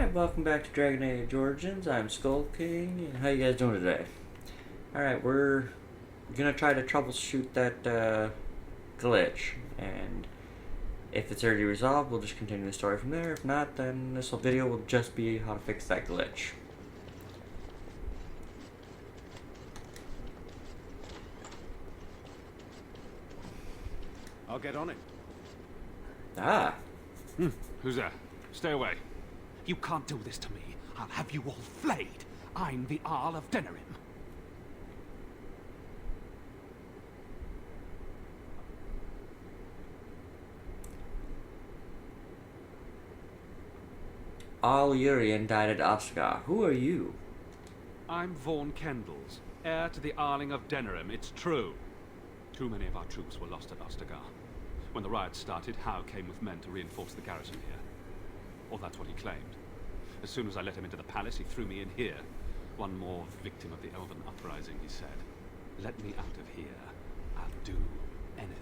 Alright, welcome back to Dragon Age Origins. I'm Skull King, and how you guys doing today? Alright, we're gonna try to troubleshoot that glitch, and if it's already resolved, we'll just continue the story from there. If not, then this whole video will just be how to fix that glitch. I'll get on it. Ah, Who's there? Stay away. You can't do this to me. I'll have you all flayed. I'm the Arl of Denerim. all Urian died at Oscar. Who are you? I'm Vaughan Kendalls, heir to the Arling of Denerim. It's true. Too many of our troops were lost at Ostagar. When the riots started, Howe came with men to reinforce the garrison here. Or that's what he claimed. As soon as I let him into the palace, he threw me in here. One more victim of the elven uprising, he said. Let me out of here. I'll do anything.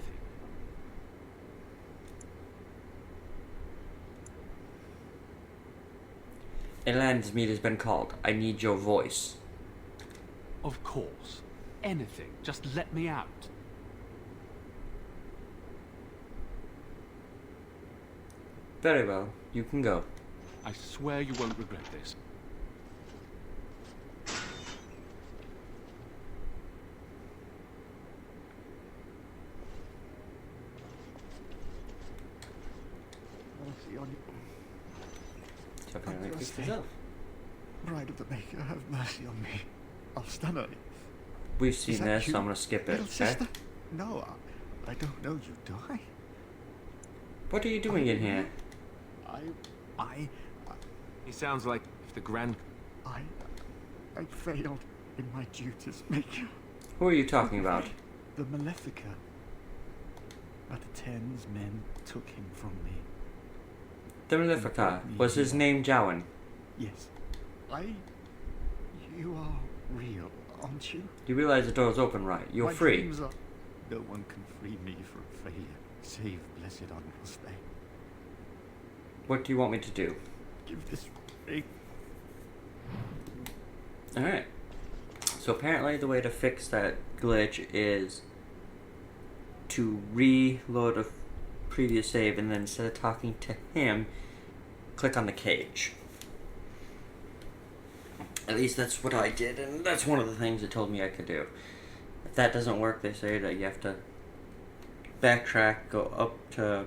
A landsmeet has been called. I need your voice. Of course. Anything. Just let me out. Very well, you can go. I swear you won't regret this. Mercy on you. So apparently Uncle fix Stay. yourself. Bride of the Maker, have mercy on me. I'll stand on it. We've Is seen that this, you, so I'm gonna skip it, little okay? sister? No, I don't know you, do I? What are you doing in here? I He sounds like if the Grand... I failed in my duties, Maker. Who are you talking about? The Malefica. Ten's men took him from me. The Malefica. Was his name Jowan? Yes. You are real, aren't you? You realize the door's open, right? You're My free. dreams are... No one can free me from failure, save blessed Uncle Stay. What do you want me to do? Give this ring. Alright. So apparently the way to fix that glitch is to reload a previous save, and then instead of talking to him, click on the cage. At least that's what I did, and that's one of the things it told me I could do. If that doesn't work, they say that you have to backtrack, go up to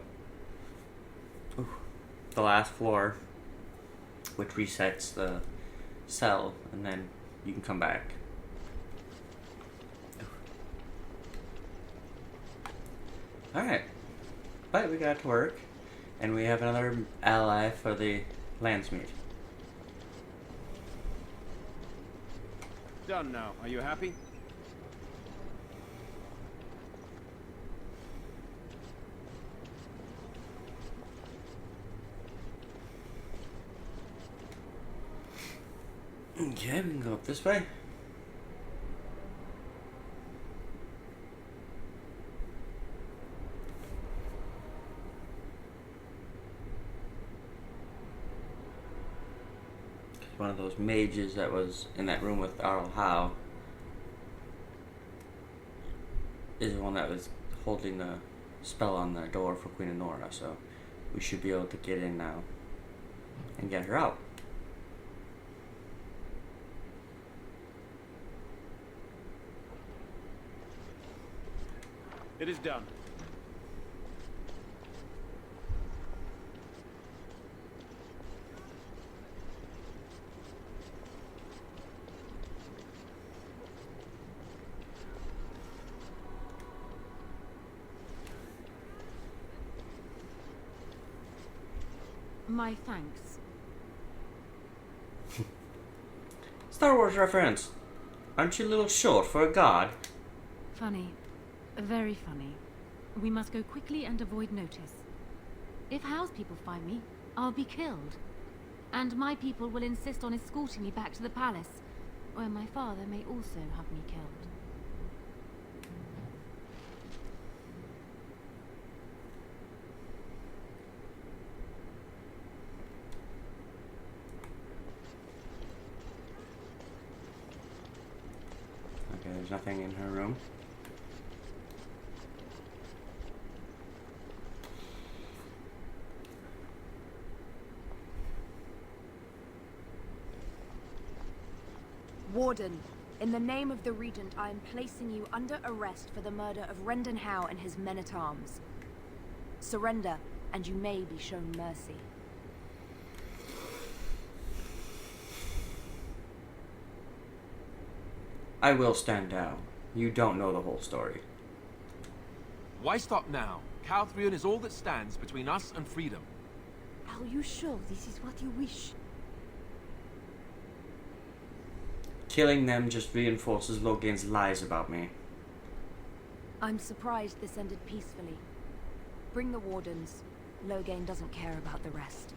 the last floor, which resets the cell, and then you can come back. Alright, but we got to work, and we have another ally for the landsmeet. Done now. Are you happy? Okay, we can go up this way. One of those mages that was in that room with Arl Howe is the one that was holding the spell on the door for Queen Honora, so we should be able to get in now and get her out. It is done. My thanks. Star Wars reference. Aren't you a little short for a god? Funny. Very funny. We must go quickly and avoid notice. If Howe's people find me, I'll be killed. And my people will insist on escorting me back to the palace, where my father may also have me killed. there's nothing in her room. Warden, in the name of the Regent, I am placing you under arrest for the murder of Rendon Howe and his men-at-arms. Surrender, and you may be shown mercy. I will stand down. You don't know the whole story. Why stop now? Calthrion is all that stands between us and freedom. Are you sure this is what you wish? Killing them just reinforces Logain's lies about me. I'm surprised this ended peacefully. Bring the wardens. Logain doesn't care about the rest.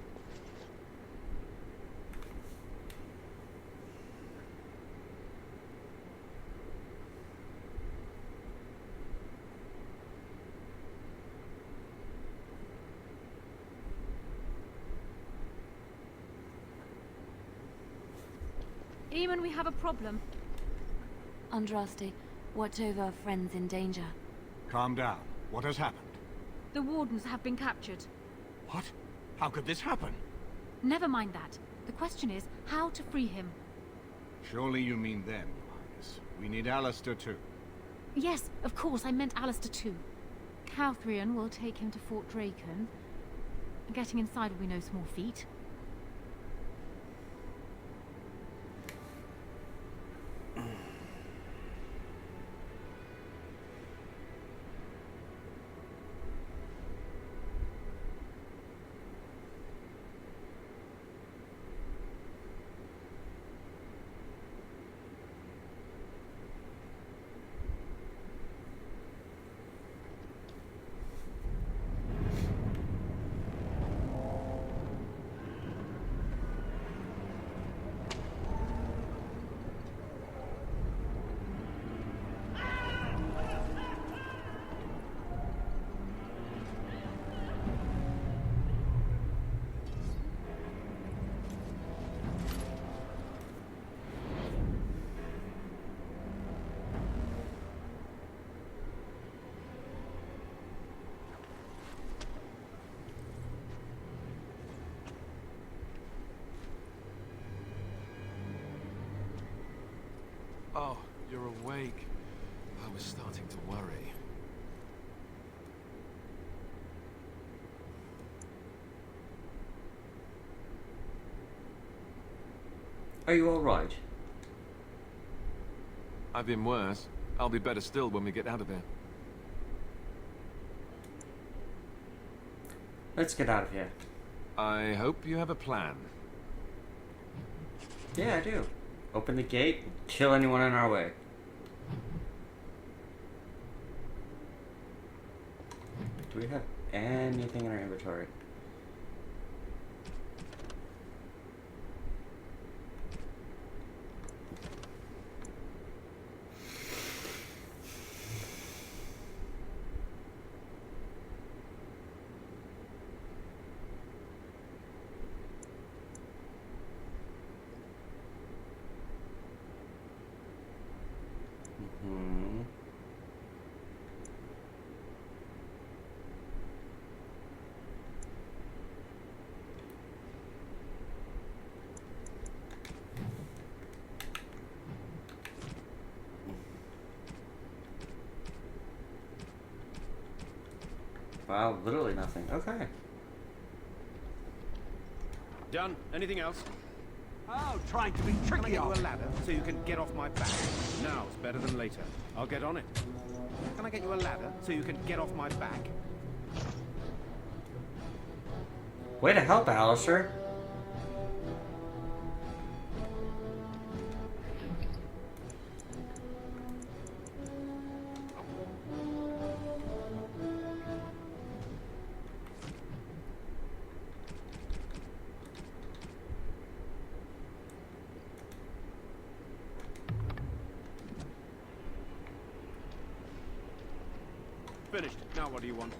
Eamon, we have a problem. Andraste, watch over our friends in danger. Calm down. What has happened? The wardens have been captured. What? How could this happen? Never mind that. The question is how to free him. Surely you mean them, Highness. We need Alistair too. Yes, of course, I meant Alistair too. Calthrion will take him to Fort Dracon. Getting inside will be no small feat. Oh, you're awake. I was starting to worry. Are you alright? I've been worse. I'll be better still when we get out of here. Let's get out of here. I hope you have a plan. Yeah, I do. Open the gate, kill anyone in our way. Do we have anything in our inventory? Hmm. Wow, literally nothing. Okay. Done. Anything else? Oh, trying to be Can I tricky get you on a ladder so you can get off my back? Now's better than later. I'll get on it. Can I get you a ladder so you can get off my back? Way to help, Alistair. Finished. Now what do you want?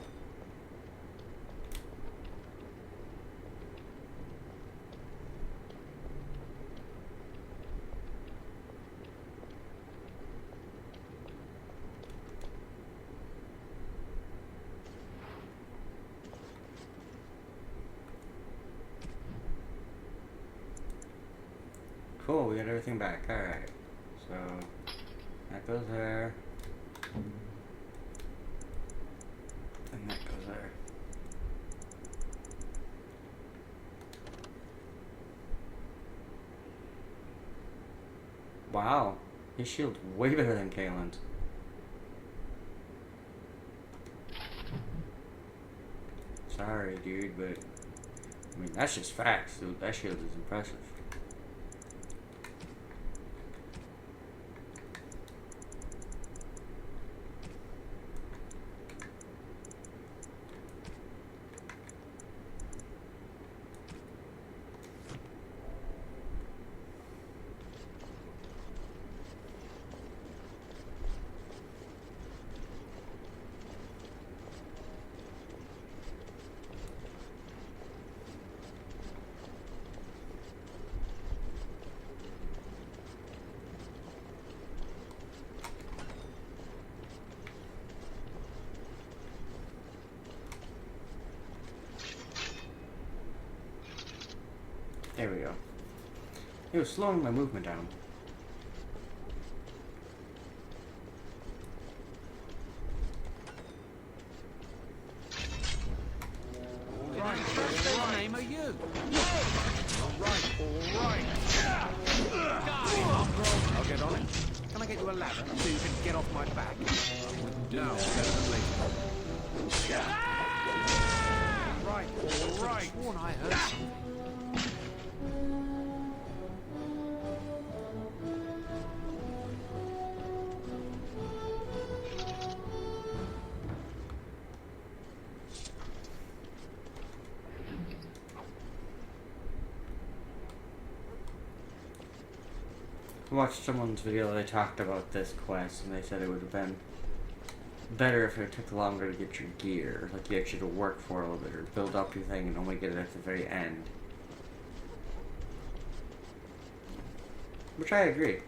Cool, we got everything back. Alright. So, that goes there. And that goes there. Wow. His shield's way better than Kalen's. Sorry, dude, but I mean, that's just facts, dude. That shield is impressive. There we go. It was slowing my movement down. Right, what name are you? Alright. I'll get on it. Can I get you a ladder so you can get off my back? Now, better than later. Right. I sworn I heard something. I watched someone's video they talked about this quest and they said it would have been better if it took longer to get your gear. Like you actually had to work for a little bit or build up your thing and only get it at the very end. Which I agree.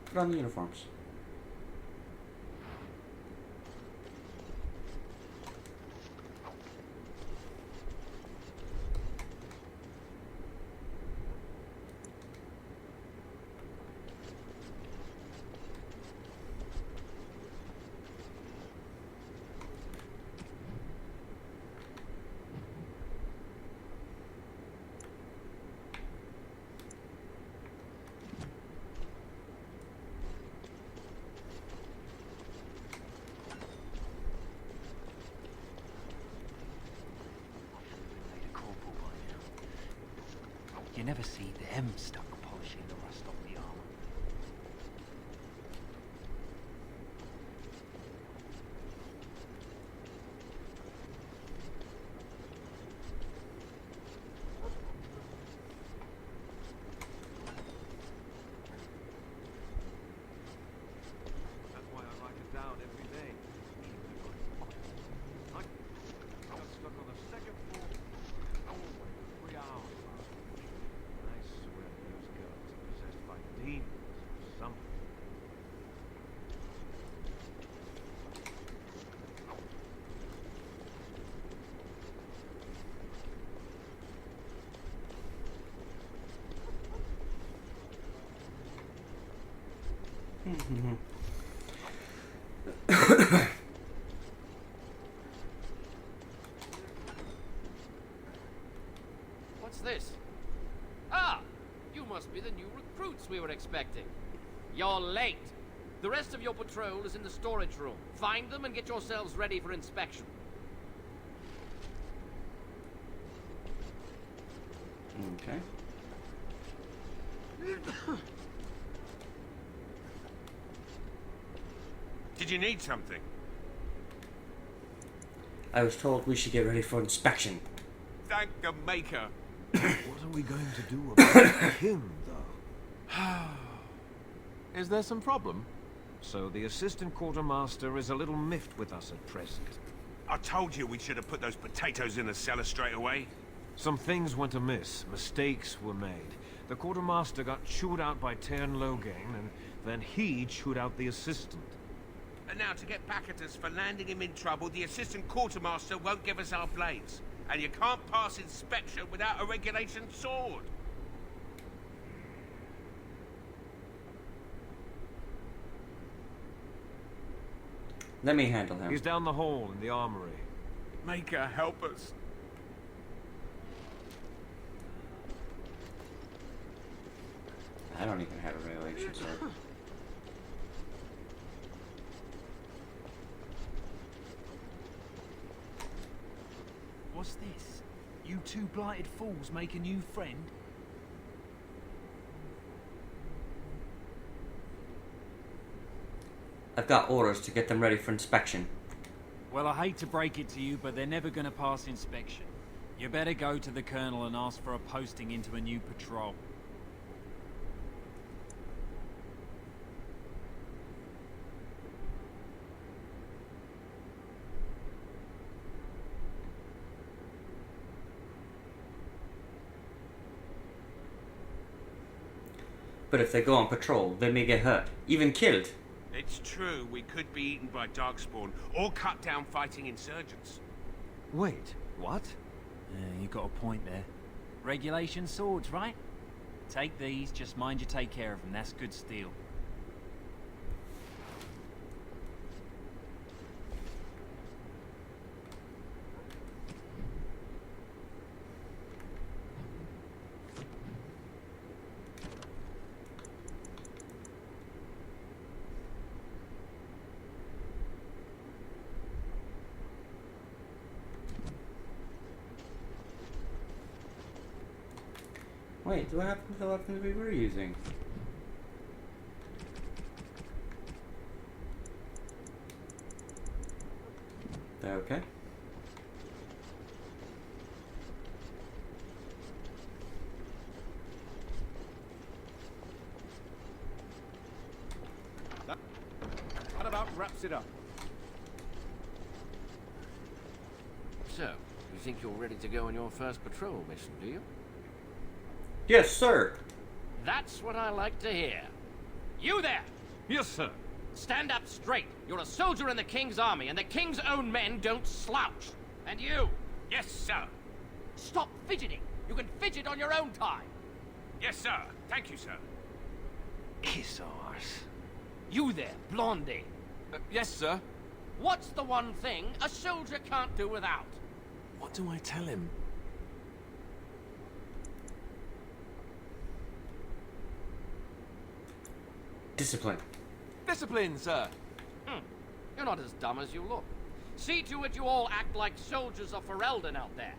Put on the uniforms. You never see them stuck polishing the rust off the armor. That's why I write it down every day. I got stuck on the second floor hallway for 3 hours. I swear those girls are possessed by demons or something. What's this? Ah! You must be the new recruits we were expecting. You're late. The rest of your patrol is in the storage room. Find them and get yourselves ready for inspection. Okay. Did you need something? I was told we should get ready for inspection. Thank the maker. What are we going to do about him, though? Is there some problem? So the assistant quartermaster is a little miffed with us at present. I told you we should have put those potatoes in the cellar straight away. Some things went amiss. Mistakes were made. The quartermaster got chewed out by Tern Logain, and then he chewed out the assistant. And now, to get back at us for landing him in trouble, the assistant quartermaster won't give us our blades. And you can't pass inspection without a regulation sword. Let me handle him. He's down the hall in the armory. Make her help us. I don't even have a regulation sword. What's this? You two blighted fools make a new friend? I've got orders to get them ready for inspection. Well, I hate to break it to you, but they're never gonna pass inspection. You better go to the Colonel and ask for a posting into a new patrol. But if they go on patrol, they may get hurt, even killed. It's true, we could be eaten by darkspawn, or cut down fighting insurgents. Wait, what? You got a point there. Regulation swords, right? Take these, just mind you take care of them. That's good steel. Wait, what happened to the weapons we were using? Okay. That about wraps it up. So, you think you're ready to go on your first patrol mission, do you? Yes, sir. That's what I like to hear. You there! Yes, sir. Stand up straight. You're a soldier in the King's army, and the King's own men don't slouch. And you! Yes, sir. Stop fidgeting. You can fidget on your own time. Yes, sir. Thank you, sir. Kiss arse. You there, Blondie. Yes, sir. What's the one thing a soldier can't do without? What do I tell him? Discipline. Discipline, sir. You're not as dumb as you look. See to it you all act like soldiers of Ferelden out there.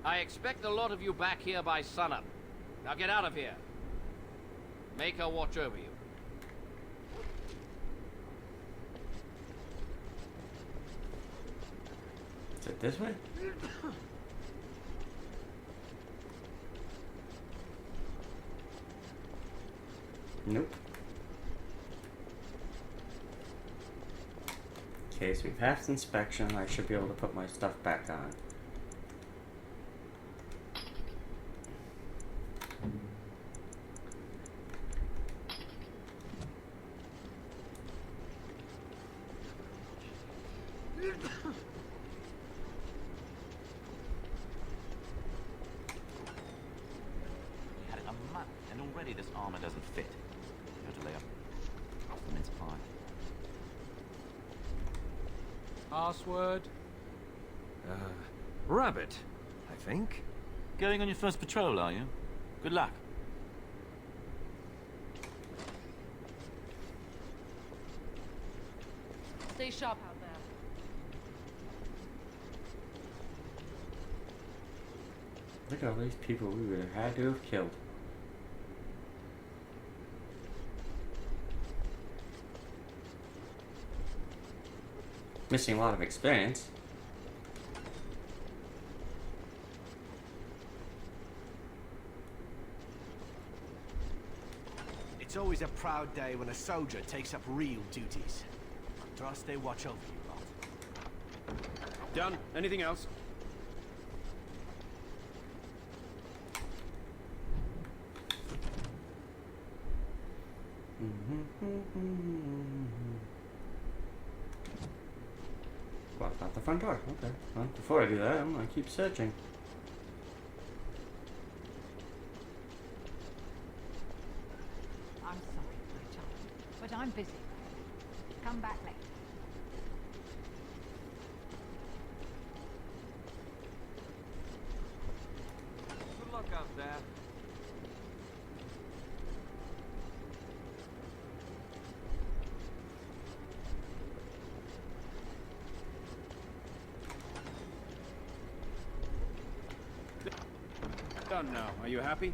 I expect a lot of you back here by sunup. Now get out of here. Make her watch over you. Is it this way? Nope. Okay, so we passed inspection. I should be able to put my stuff back on. Had it a month, and already this armor doesn't fit. You have to lay off the mince pie. Password. Rabbit, I think. Going on your first patrol, are you? Good luck. Stay sharp out there. Look at all these people we would have had to have killed. Missing a lot of experience. It's always a proud day when a soldier takes up real duties. Trust they watch over you lot. Done. Anything else? Walk out the front door. Okay. Well, before I do that, I'm gonna keep searching. I'm sorry, my child, but I'm busy. Come back later. Good luck out there. Done now. Are you happy?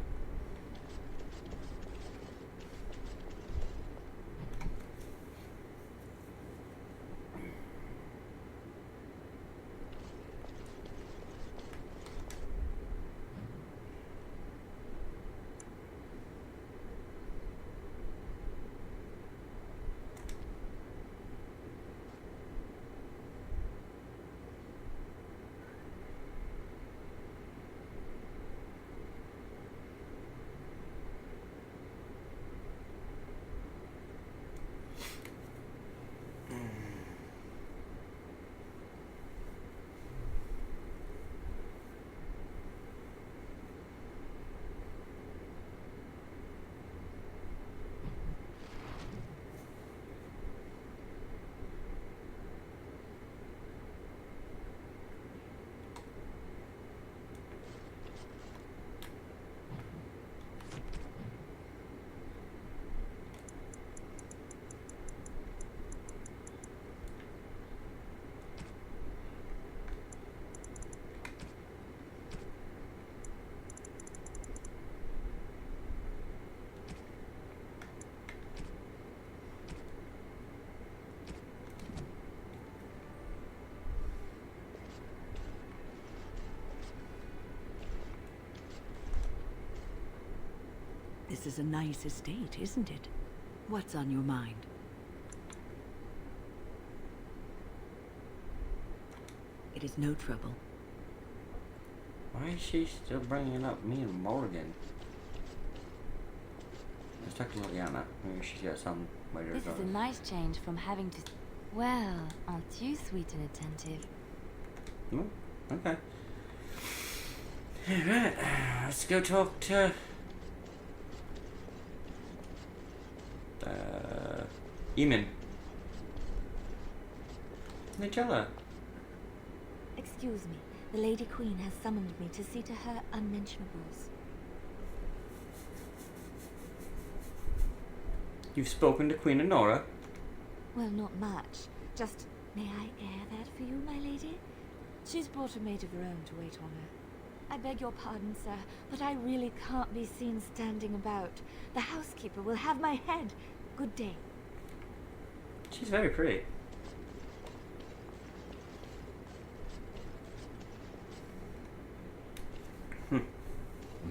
This is a nice estate, isn't it? What's on your mind? It is no trouble. Why is she still bringing up me and Morgan? Let's talk to Liliana. Maybe she's got some way to This is a nice change from having to... Well, aren't you sweet and attentive? Okay. Alright, let's go talk to... Eamon. Nigella. Excuse me. The Lady Queen has summoned me to see to her unmentionables. You've spoken to Queen Honora? Well, not much. Just, may I air that for you, my lady? She's brought a maid of her own to wait on her. I beg your pardon, sir, but I really can't be seen standing about. The housekeeper will have my head. Good day. She's very pretty.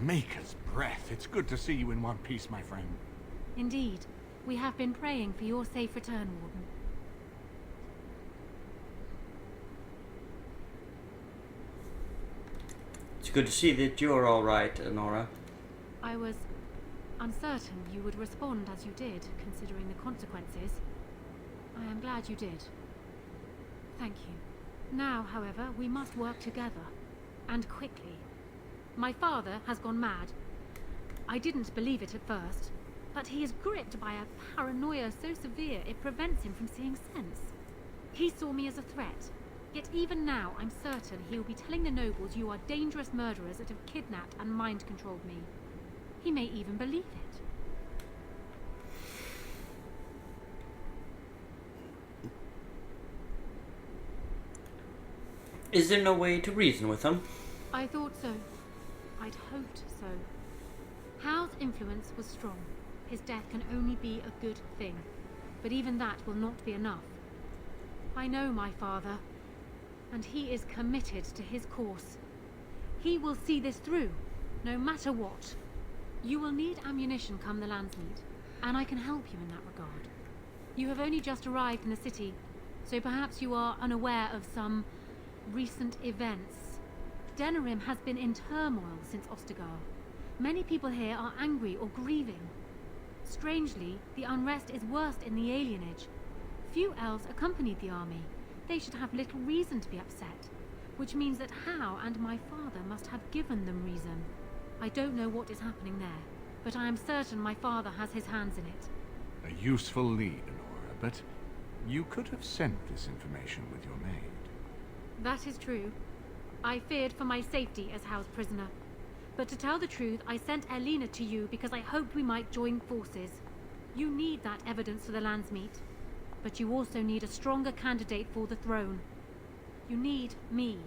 Maker's breath. It's good to see you in one piece, my friend. Indeed. We have been praying for your safe return, Warden. It's good to see that you're alright, Honora. I was uncertain you would respond as you did, considering the consequences. I am glad you did. Thank you. Now, however, we must work together. And quickly. My father has gone mad. I didn't believe it at first, but he is gripped by a paranoia so severe it prevents him from seeing sense. He saw me as a threat, yet even now I'm certain he will be telling the nobles you are dangerous murderers that have kidnapped and mind-controlled me. He may even believe it. Is there no way to reason with him? I thought so. I'd hoped so. Hal's influence was strong. His death can only be a good thing. But even that will not be enough. I know my father, and he is committed to his course. He will see this through, no matter what. You will need ammunition come the Landsmeet, and I can help you in that regard. You have only just arrived in the city, so perhaps you are unaware of some recent events. Denerim has been in turmoil since Ostagar. Many people here are angry or grieving. Strangely, the unrest is worst in the alienage. Few elves accompanied the army. they should have little reason to be upset, which means that Hal and my father must have given them reason. I don't know what is happening there, but I am certain my father has his hands in it. A useful lead, Honora, but you could have sent this information with your maid. That is true. I feared for my safety as Hal's prisoner. But to tell the truth, I sent Elena to you because I hoped we might join forces. You need that evidence for the Landsmeet, but you also need a stronger candidate for the throne. You need me.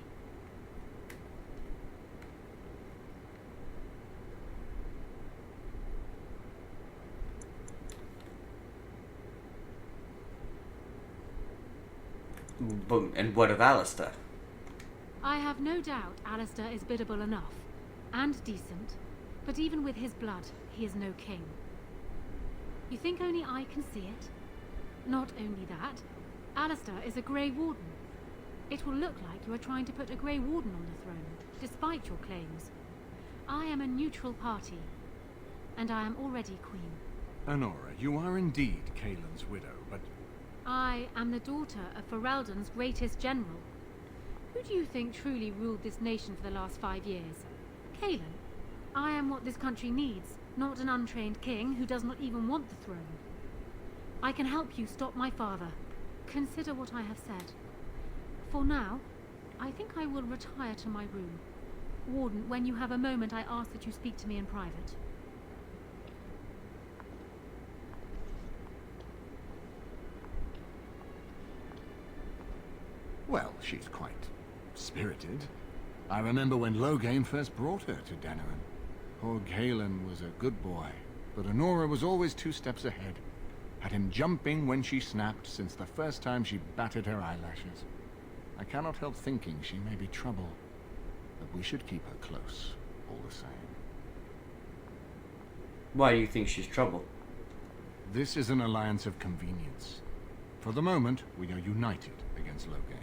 And what of Alistair? I have no doubt Alistair is biddable enough, and decent, but even with his blood, he is no king. You think only I can see it? Not only that, Alistair is a Grey Warden. It will look like you are trying to put a Grey Warden on the throne, despite your claims. I am a neutral party, and I am already queen. Honora, you are indeed Kaelin's widow, but... I am the daughter of Ferelden's greatest general. Who do you think truly ruled this nation for the last 5 years? Kaelin. I am what this country needs, not an untrained king who does not even want the throne. I can help you stop my father. Consider what I have said. For now, I think I will retire to my room. Warden, when you have a moment, I ask that you speak to me in private. Well, she's quite spirited. I remember when Loghain first brought her to Denerim. Poor Galen was a good boy, but Honora was always 2 steps ahead. Had him jumping when she snapped since the first time she batted her eyelashes. I cannot help thinking she may be trouble, but we should keep her close, all the same. Why do you think she's trouble? This is an alliance of convenience. For the moment, we are united against Loghain.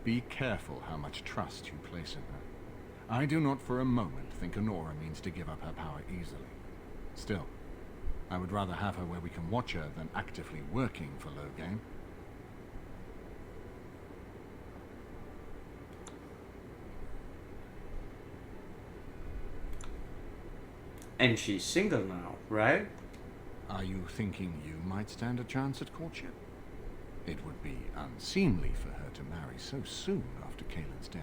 Be careful how much trust you place in her. I do not for a moment think Honora means to give up her power easily. Still, I would rather have her where we can watch her than actively working for Loghain. And she's single now, right? Are you thinking you might stand a chance at courtship? It would be unseemly for her to marry so soon after Kaelin's death.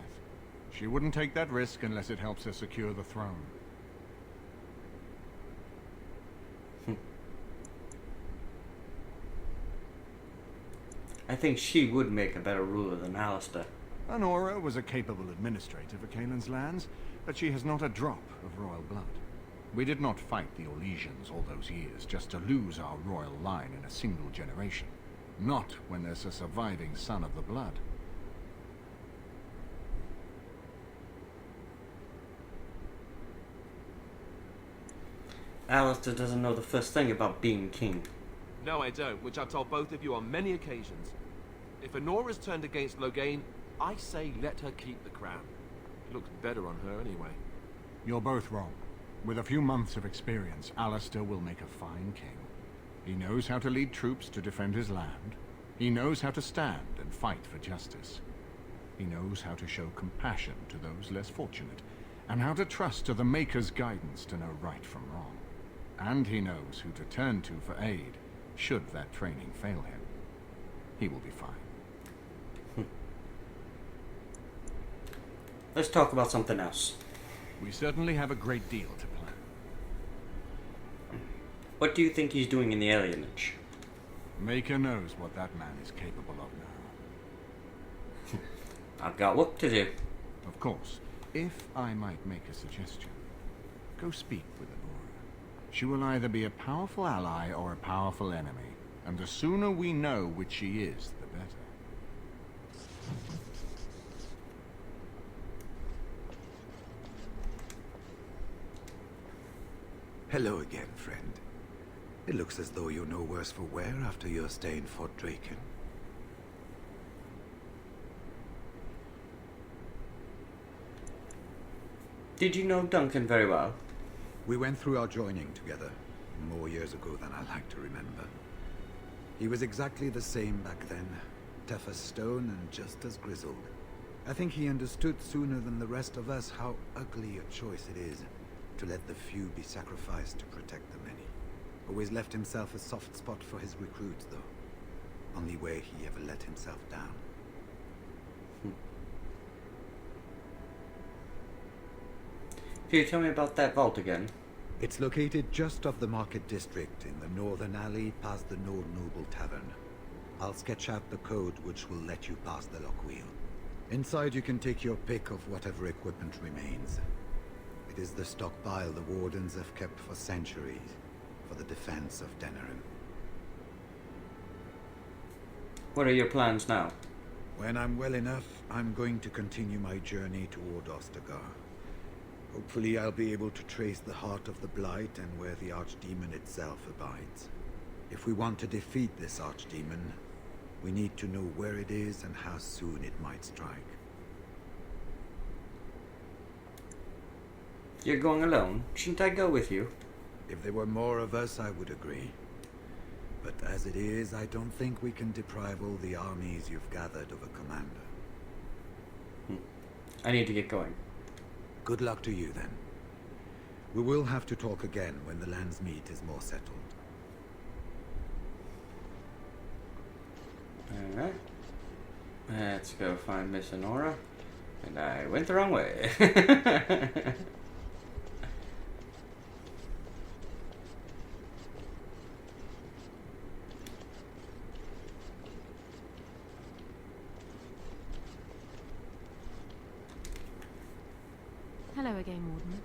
She wouldn't take that risk unless it helps her secure the throne. I think she would make a better ruler than Alistair. Honora was a capable administrator for Kaelin's lands, but she has not a drop of royal blood. We did not fight the Orlesians all those years just to lose our royal line in a single generation. Not when there's a surviving son of the blood. Alistair doesn't know the first thing about being king. No, I don't, which I've told both of you on many occasions. If Honora's turned against Loghain, I say let her keep the crown. It looks better on her anyway. You're both wrong. With a few months of experience, Alistair will make a fine king. He knows how to lead troops to defend his land. He knows how to stand and fight for justice. He knows how to show compassion to those less fortunate, and how to trust to the Maker's guidance to know right from wrong. And he knows who to turn to for aid, should that training fail him. He will be fine. Let's talk about something else. We certainly have a great deal to plan. What do you think he's doing in the alienage? Maker knows what that man is capable of now. I've got work to do. Of course, if I might make a suggestion, go speak with Honora. She will either be a powerful ally or a powerful enemy, and the sooner we know which she is, the better. Hello again, friend. It looks as though you're no worse for wear after your stay in Fort Draken. Did you know Duncan very well? We went through our joining together, more years ago than I like to remember. He was exactly the same back then, tough as stone and just as grizzled. I think he understood sooner than the rest of us how ugly a choice it is to let the few be sacrificed to protect the many. Always left himself a soft spot for his recruits, though. Only way he ever let himself down. Can you tell me about that vault again? It's located just off the market district in the northern alley past the Nord Noble Tavern. I'll sketch out the code which will let you pass the lock wheel. Inside you can take your pick of whatever equipment remains. It is the stockpile the Wardens have kept for centuries for the defense of Denerim. What are your plans now? When I'm well enough, I'm going to continue my journey toward Ostagar. Hopefully I'll be able to trace the heart of the Blight and where the Archdemon itself abides. If we want to defeat this Archdemon, we need to know where it is and how soon it might strike. You're going alone. Shouldn't I go with you? If there were more of us, I would agree. But as it is, I don't think we can deprive all the armies you've gathered of a commander. I need to get going. Good luck to you, then. We will have to talk again when the land's meet is more settled. Alright. Let's go find Miss Honora. And I went the wrong way. Hello again, Warden.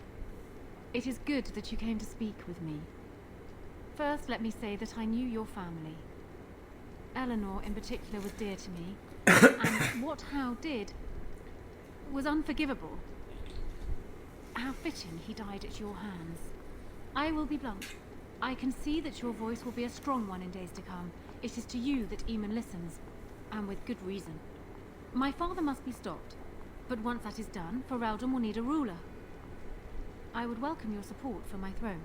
It is good that you came to speak with me. First, let me say that I knew your family. Eleanor, in particular, was dear to me, and what Hal did was unforgivable. How fitting he died at your hands. I will be blunt. I can see that your voice will be a strong one in days to come. It is to you that Eamon listens, and with good reason. My father must be stopped, but once that is done, Ferelden will need a ruler. I would welcome your support for my throne.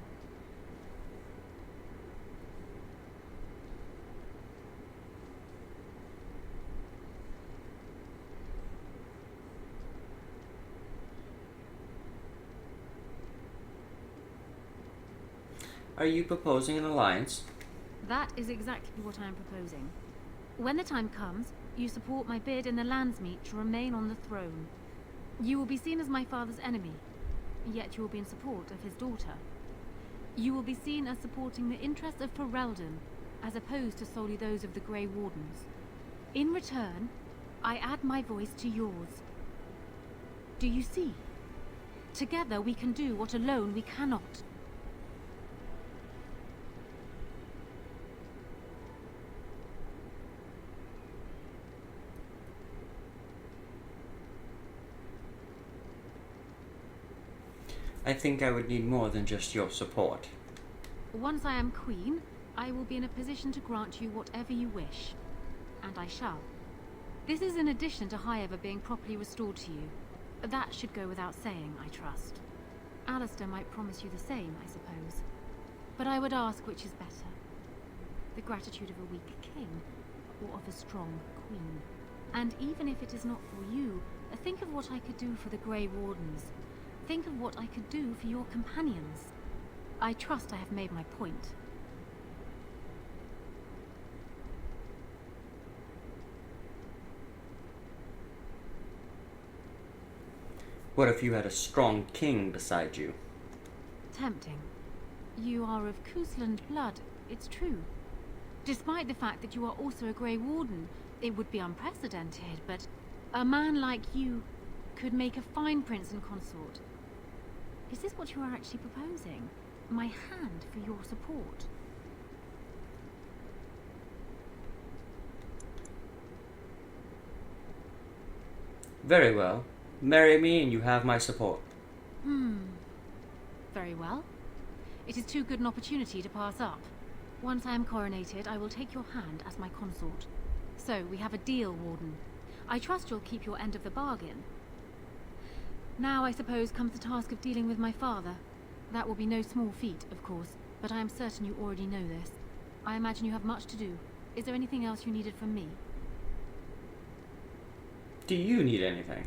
Are you proposing an alliance? That is exactly what I am proposing. When the time comes, you support my bid in the Landsmeet to remain on the throne. You will be seen as my father's enemy, yet you will be in support of his daughter. You will be seen as supporting the interests of Ferelden, as opposed to solely those of the Grey Wardens. In return, I add my voice to yours. Do you see? Together we can do what alone we cannot. I think I would need more than just your support. Once I am queen, I will be in a position to grant you whatever you wish. And I shall. This is in addition to Highever being properly restored to you. That should go without saying, I trust. Alistair might promise you the same, I suppose. But I would ask which is better. The gratitude of a weak king, or of a strong queen. And even if it is not for you, think of what I could do for the Grey Wardens. Think of what I could do for your companions. I trust I have made my point. What if you had a strong king beside you? Tempting. You are of Cousland blood, it's true. Despite the fact that you are also a Grey Warden, it would be unprecedented, but a man like you could make a fine prince and consort. Is this what you are actually proposing? My hand for your support? Very well. Marry me and you have my support. Very well. It is too good an opportunity to pass up. Once I am coronated, I will take your hand as my consort. So, we have a deal, Warden. I trust you'll keep your end of the bargain. Now, I suppose, comes the task of dealing with my father. That will be no small feat, of course, but I am certain you already know this. I imagine you have much to do. Is there anything else you needed from me? Do you need anything?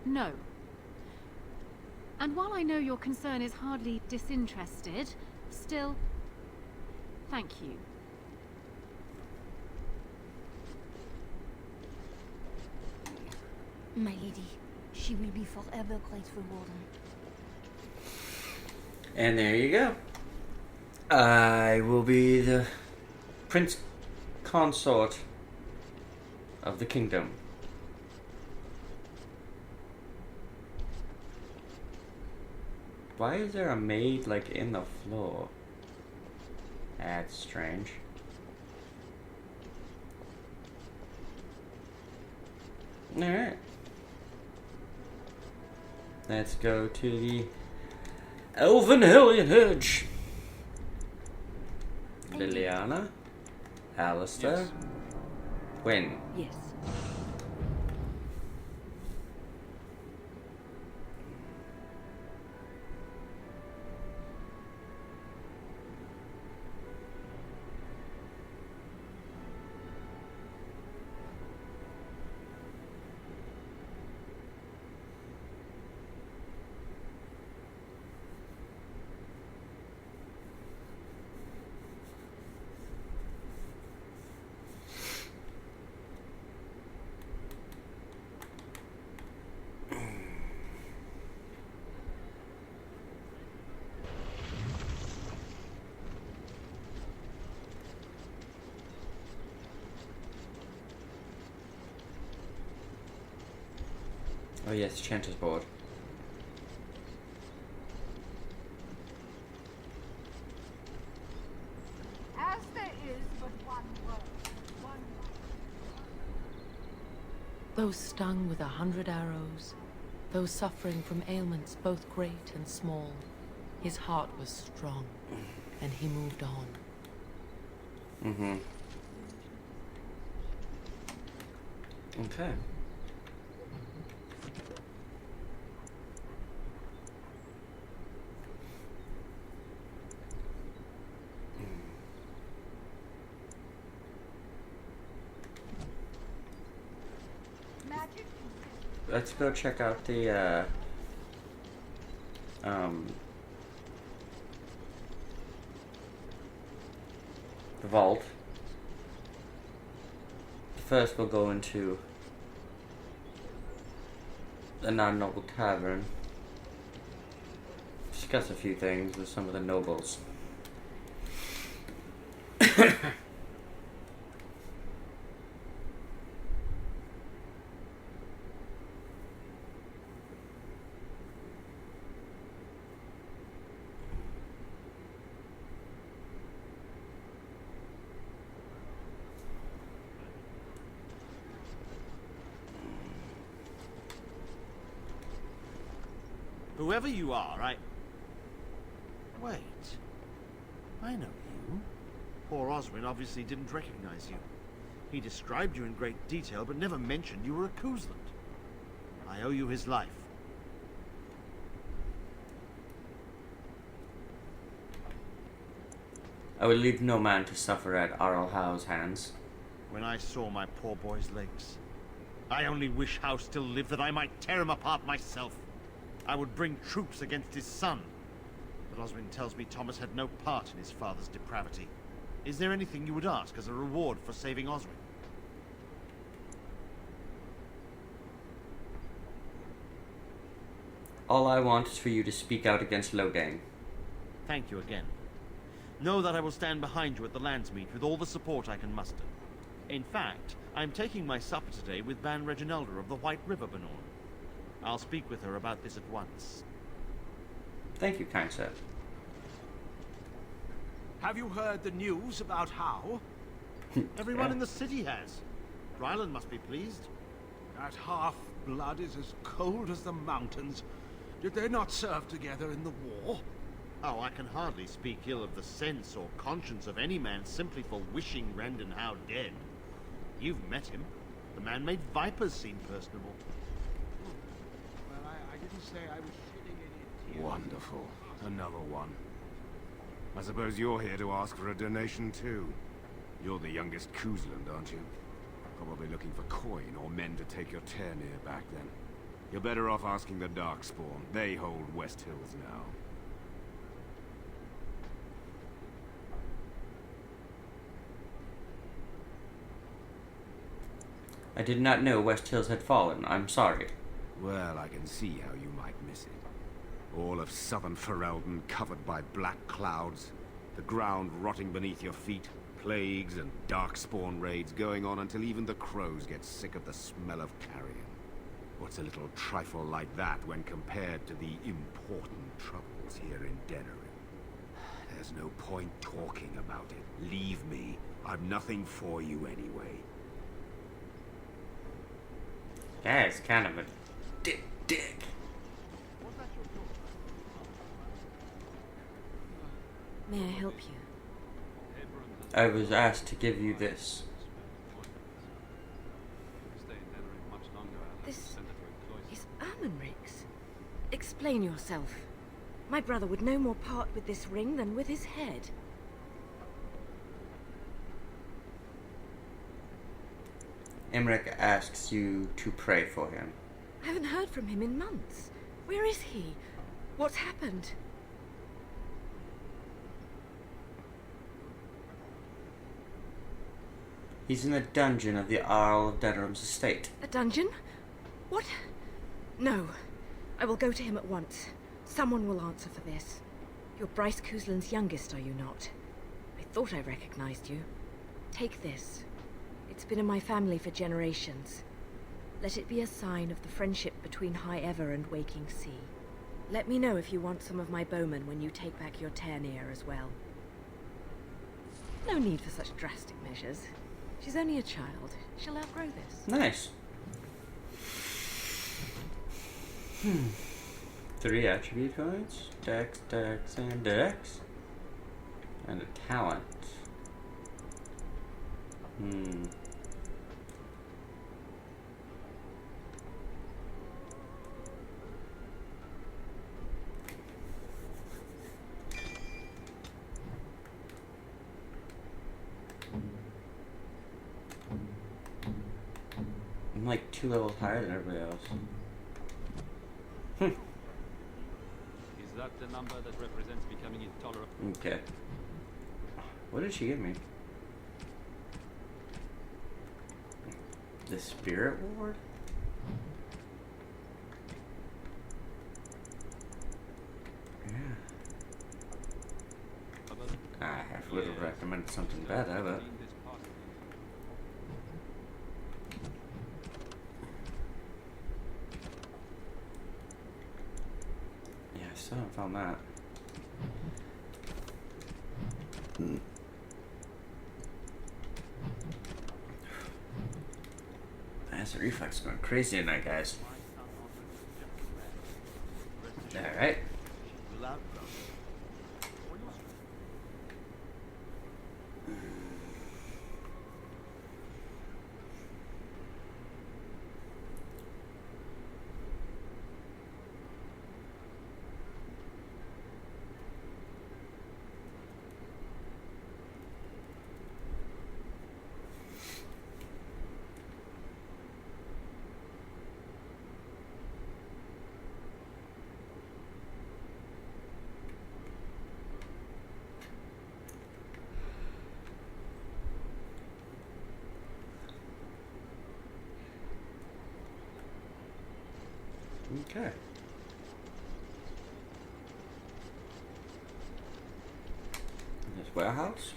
No. And while I know your concern is hardly disinterested, still, thank you. My lady, she will be forever grateful, Warden. And there you go. I will be the Prince Consort of the Kingdom. Why is there a maid, like, in the floor? That's strange. Alright. Let's go to the elven alienage. Liliana? Alistair? Yes. When? Yes. Oh yes, Chanter's board. As there is but one word, Those stung with 100 arrows, those suffering from ailments both great and small, his heart was strong, and he moved on. Mm-hmm. Okay. magic Let's go check out the vault. First we'll go into the non-noble tavern. Discuss a few things with some of the nobles. Whoever you are, Wait. I know you. Poor Oswin obviously didn't recognize you. He described you in great detail, but never mentioned you were a Koosland. I owe you his life. I will leave no man to suffer at Arl Howe's hands. When I saw my poor boy's legs, I only wish Howe still lived that I might tear him apart myself. I would bring troops against his son. But Oswin tells me Thomas had no part in his father's depravity. Is there anything you would ask as a reward for saving Oswin? All I want is for you to speak out against Loghain. Thank you again. Know that I will stand behind you at the Landsmeet with all the support I can muster. In fact, I'm taking my supper today with Ban Reginalda of the White River, Benorn. I'll speak with her about this at once. Thank you, kind sir. Have you heard the news about Howe? Everyone in the city has. Ryland must be pleased. That half-blood is as cold as the mountains. Did they not serve together in the war? Oh, I can hardly speak ill of the sense or conscience of any man simply for wishing Rendon Howe dead. You've met him. The man made vipers seem personable. Well, I didn't say I was shitting in it. Wonderful. Another one. I suppose you're here to ask for a donation too. You're the youngest Koosland, aren't you? Probably looking for coin or men to take your tear near back then. You're better off asking the Darkspawn. They hold West Hills now. I did not know West Hills had fallen. I'm sorry. Well, I can see how you might miss it. All of southern Ferelden covered by black clouds, the ground rotting beneath your feet, plagues and darkspawn raids going on until even the crows get sick of the smell of carrion. What's a little trifle like that when compared to the important troubles here in Denerim? There's no point talking about it. Leave me. I've nothing for you anyway. Guy's kind of a dick. May I help you? I was asked to give you this. This is Ermenric's. Explain yourself. My brother would no more part with this ring than with his head. Emmerich asks you to pray for him. I haven't heard from him in months. Where is he? What's happened? He's in the dungeon of the Arl of Denerim's estate. A dungeon? What? No. I will go to him at once. Someone will answer for this. You're Bryce Cousland's youngest, are you not? I thought I recognized you. Take this. It's been in my family for generations. Let it be a sign of the friendship between High Ever and Waking Sea. Let me know if you want some of my bowmen when you take back your Tairneer as well. No need for such drastic measures. She's only a child. She'll outgrow this. Nice. 3 attribute coins. Dex, and Dex. And a talent. I'm like 2 levels higher than everybody else. Is that the number that represents becoming intolerant? Okay. What did she give me? The Spirit Ward? Yeah. I would have recommended something better, but... yeah, I still haven't found that. That's reflex going crazy tonight, guys. Alright. Okay. This warehouse.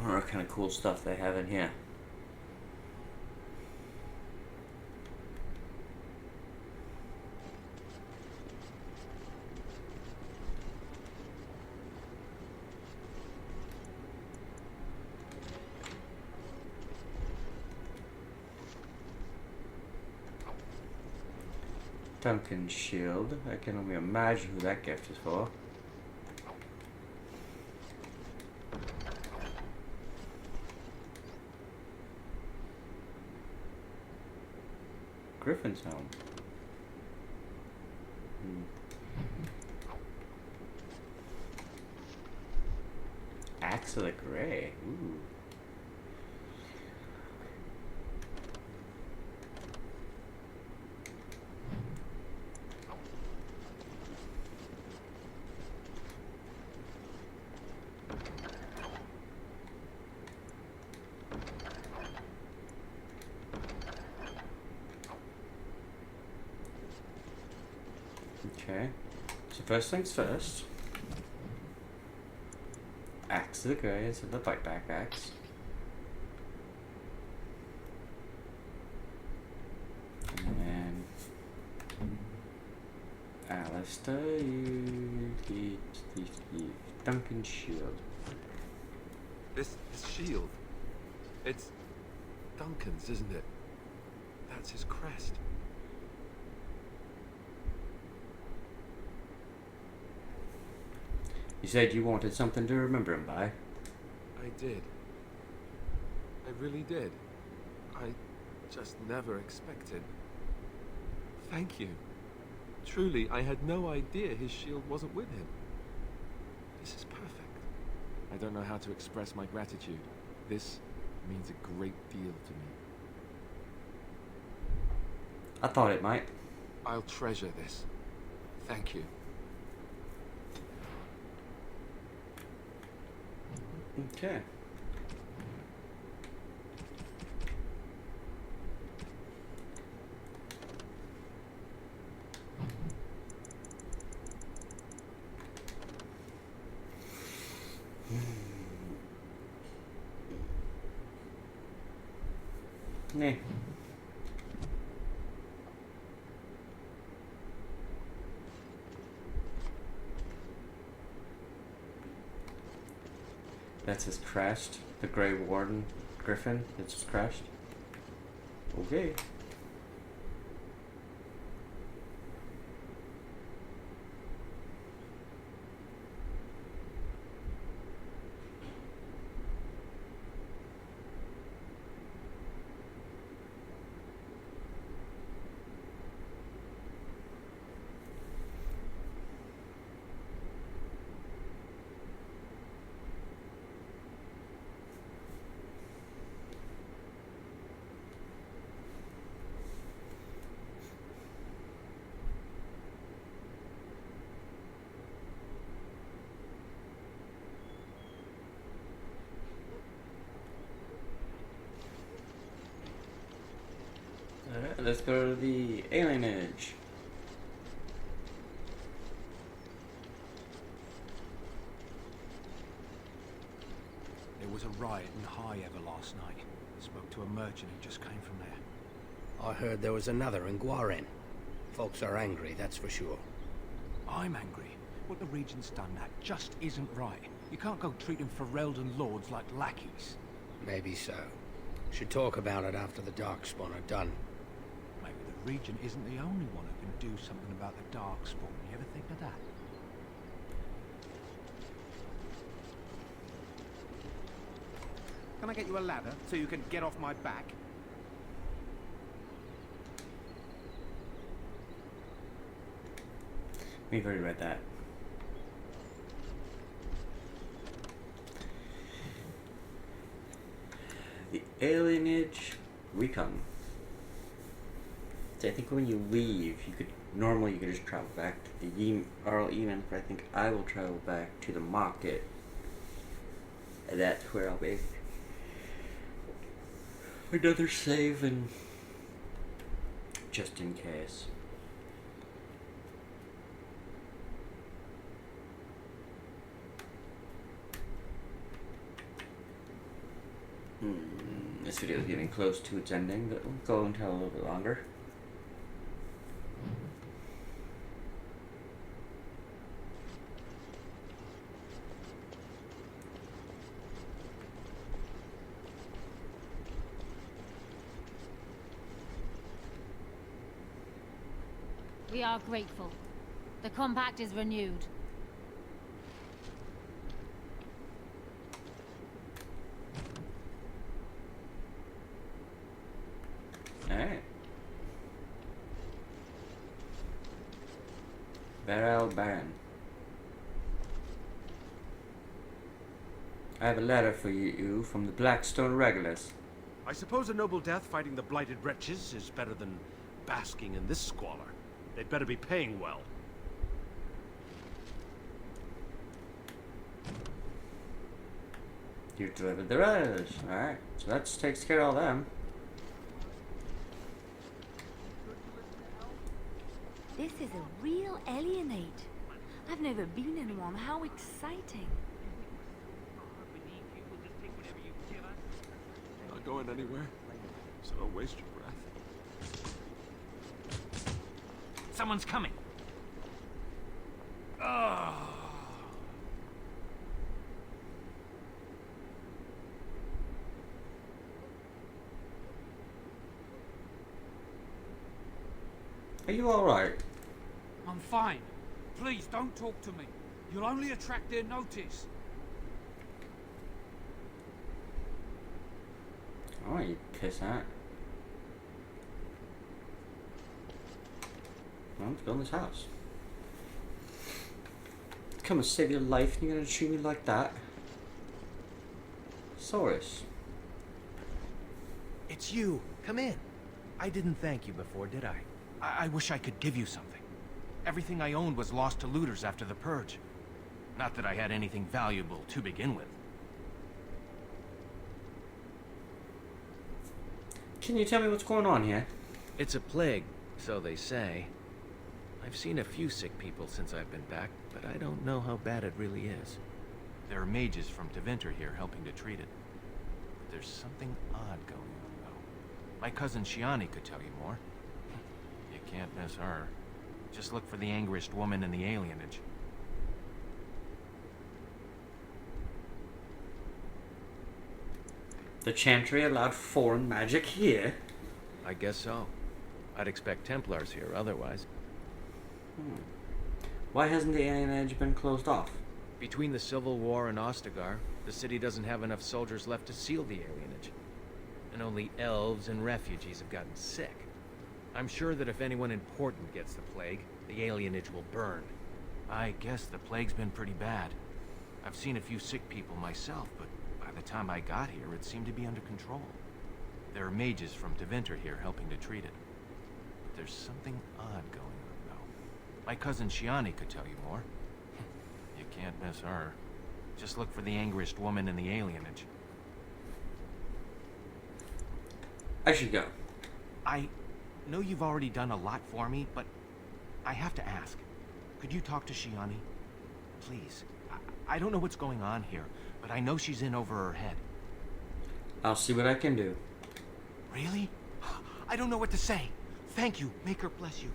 What kind of cool stuff they have in here? Duncan's shield. I can only imagine who that gift is for. Griffin's helm. Axe of the Grey. Ooh. Okay, so first things first. Axe of the Grey is the bite back axe. And Alistair, you get the Duncan shield. This shield, it's Duncan's, isn't it? That's his crest. You said you wanted something to remember him by. I did. I really did. I just never expected. Thank you. Truly, I had no idea his shield wasn't with him. This is perfect. I don't know how to express my gratitude. This means a great deal to me. I thought it might. I'll treasure this. Thank you. Okay. Nah. That's his crest. The Grey Warden Griffin. It's his crest. Okay. Alright, let's go to the alienage. There was a riot in High Ever last night. I spoke to a merchant who just came from there. I heard there was another in Guaren. Folks are angry, that's for sure. I'm angry. What the Regent's done, that just isn't right. You can't go treating Ferelden lords like lackeys. Maybe so. Should talk about it after the Darkspawn are done. Maybe the Regent isn't the only one who can do something about the Darkspawn. You ever think of that? Can I get you a ladder so you can get off my back? We've already read that. The alienage recon. So I think when you leave, you could just travel back to the Arl Eamon, but I think I will travel back to the market. And that's where I'll be. Another save, and just in case. This video is getting close to its ending, but we'll go until a little bit longer. We are grateful. The compact is renewed. Alright. Barrel Baron. I have a letter for you from the Blackstone Regulars. I suppose a noble death fighting the blighted wretches is better than basking in this squalor. They'd better be paying well. You delivered the letters. Alright, so that takes care of all them. This is a real alienage. I've never been in one. How exciting. Not going anywhere, so don't waste your breath. Someone's coming. Oh. Are you alright? I'm fine. Please don't talk to me. You'll only attract their notice. Oh, you pissant. Well, let's go in this house. Come and save your life and you're gonna treat me like that? Saurus. It's you. Come in. I didn't thank you before, did I? I wish I could give you something. Everything I owned was lost to looters after the Purge. Not that I had anything valuable to begin with. Can you tell me what's going on here? It's a plague, so they say. I've seen a few sick people since I've been back, but I don't know how bad it really is. There are mages from Deventer here helping to treat it. But there's something odd going on, though. My cousin Shiani could tell you more. You can't miss her. Just look for the angriest woman in the alienage. The Chantry allowed foreign magic here? I guess so. I'd expect Templars here otherwise. Why hasn't the alienage been closed off? Between the Civil War and Ostagar, the city doesn't have enough soldiers left to seal the alienage. And only elves and refugees have gotten sick. I'm sure that if anyone important gets the plague, the alienage will burn. I guess the plague's been pretty bad. I've seen a few sick people myself, but by the time I got here, it seemed to be under control. There are mages from Deventer here helping to treat it. But there's something odd going on, though. My cousin Shiani could tell you more. You can't miss her. Just look for the angriest woman in the alienage. I should go. I know you've already done a lot for me, but I have to ask. Could you talk to Shiani? Please. I don't know what's going on here, but I know she's in over her head. I'll see what I can do. Really? I don't know what to say. Thank you. Make her bless you.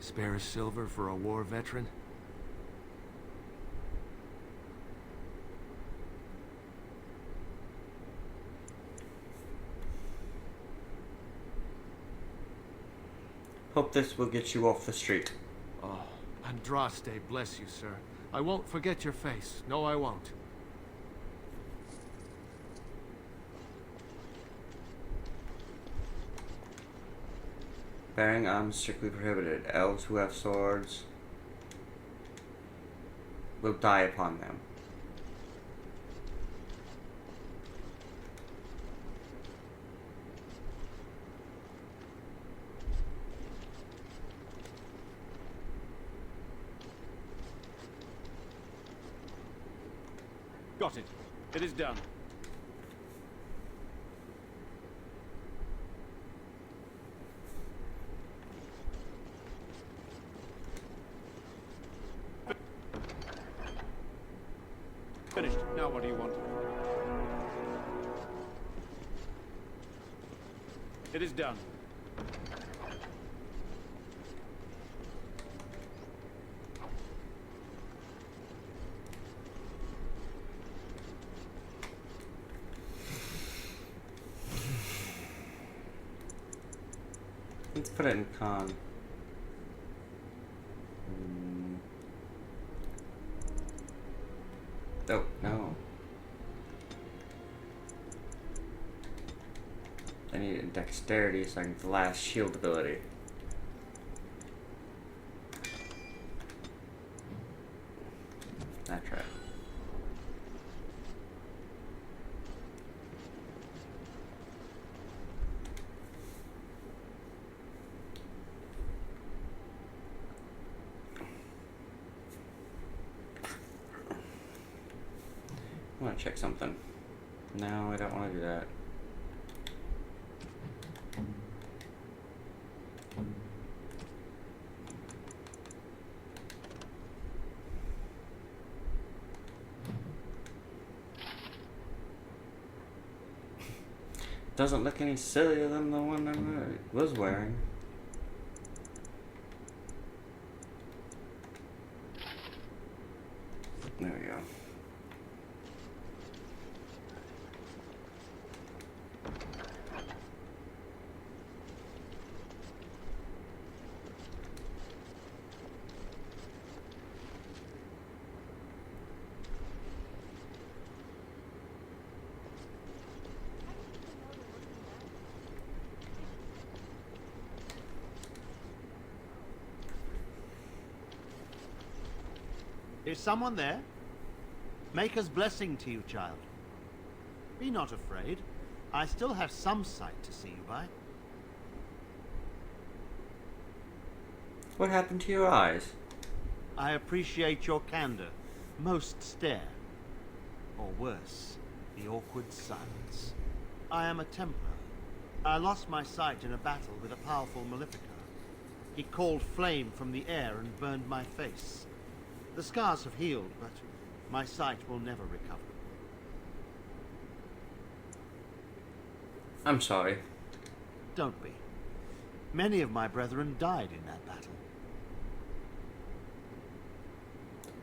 Spare a silver for a war veteran? Hope this will get you off the street. Oh, Andraste, bless you, sir. I won't forget your face. No, I won't. Bearing arms strictly prohibited. Elves who have swords will die upon them. Got it. It is done. Finished. Now what do you want? It is done. Let's put it in con. Oh, no. I need a dexterity so I can get the last shield ability. That's right. I want to check something. No, I don't want to do that. Doesn't look any sillier than the one I was wearing. There we go. Is someone there? Maker's blessing to you, child. Be not afraid. I still have some sight to see you by. What happened to your eyes? I appreciate your candor. Most stare. Or worse, the awkward silence. I am a Templar. I lost my sight in a battle with a powerful Maleficar. He called flame from the air and burned my face. The scars have healed, but my sight will never recover. I'm sorry. Don't be. Many of my brethren died in that battle.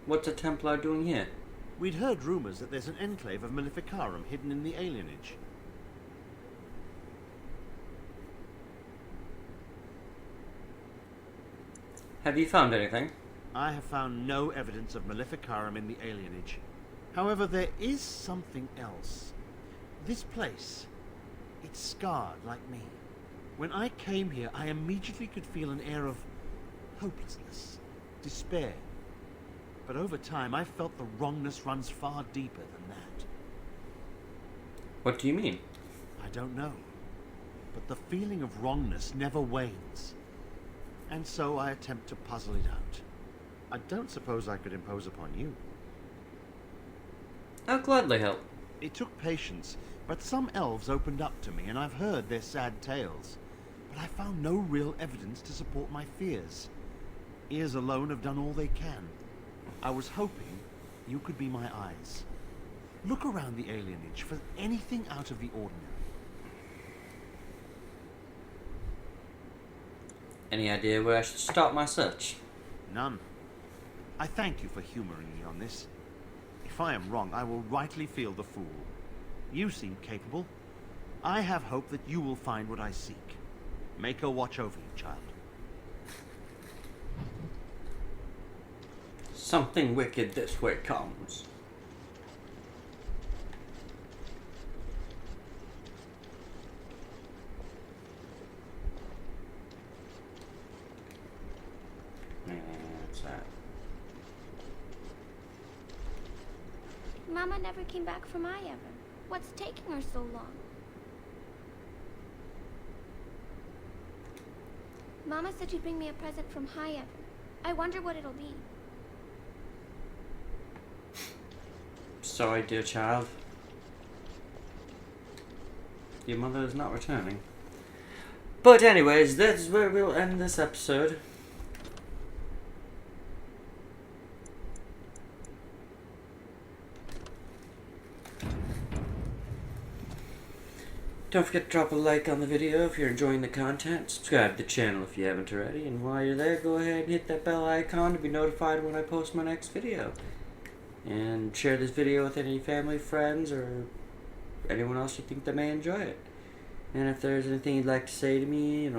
What's a Templar doing here? We'd heard rumors that there's an enclave of Maleficarum hidden in the alienage. Have you found anything? I have found no evidence of Maleficarum in the alienage. However, there is something else. This place, it's scarred like me. When I came here, I immediately could feel an air of hopelessness, despair. But over time, I felt the wrongness runs far deeper than that. What do you mean? I don't know. But the feeling of wrongness never wanes. And so I attempt to puzzle it out. I don't suppose I could impose upon you. I'll gladly help. It took patience, but some elves opened up to me, and I've heard their sad tales. But I found no real evidence to support my fears. Ears alone have done all they can. I was hoping you could be my eyes. Look around the alienage for anything out of the ordinary. Any idea where I should start my search? None. I thank you for humoring me on this. If I am wrong, I will rightly feel the fool. You seem capable. I have hope that you will find what I seek. Make her watch over you, child. Something wicked this way comes. What's that? Mama never came back from Ievan. What's taking her so long? Mama said she'd bring me a present from Ievan. I wonder what it'll be. Sorry, dear child. Your mother is not returning. But anyways, that's where we'll end this episode. Don't forget to drop a like on the video if you're enjoying the content. Subscribe to the channel if you haven't already. And while you're there, go ahead and hit that bell icon to be notified when I post my next video. And share this video with any family, friends, or anyone else you think that may enjoy it. And if there's anything you'd like to say to me,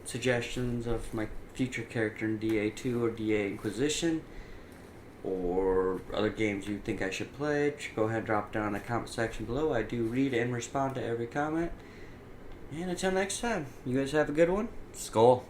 suggestions of my future character in DA2 or DA Inquisition, or other games you think I should play, go ahead and drop down in the comment section below. I do read and respond to every comment. And until next time, you guys have a good one. Skull.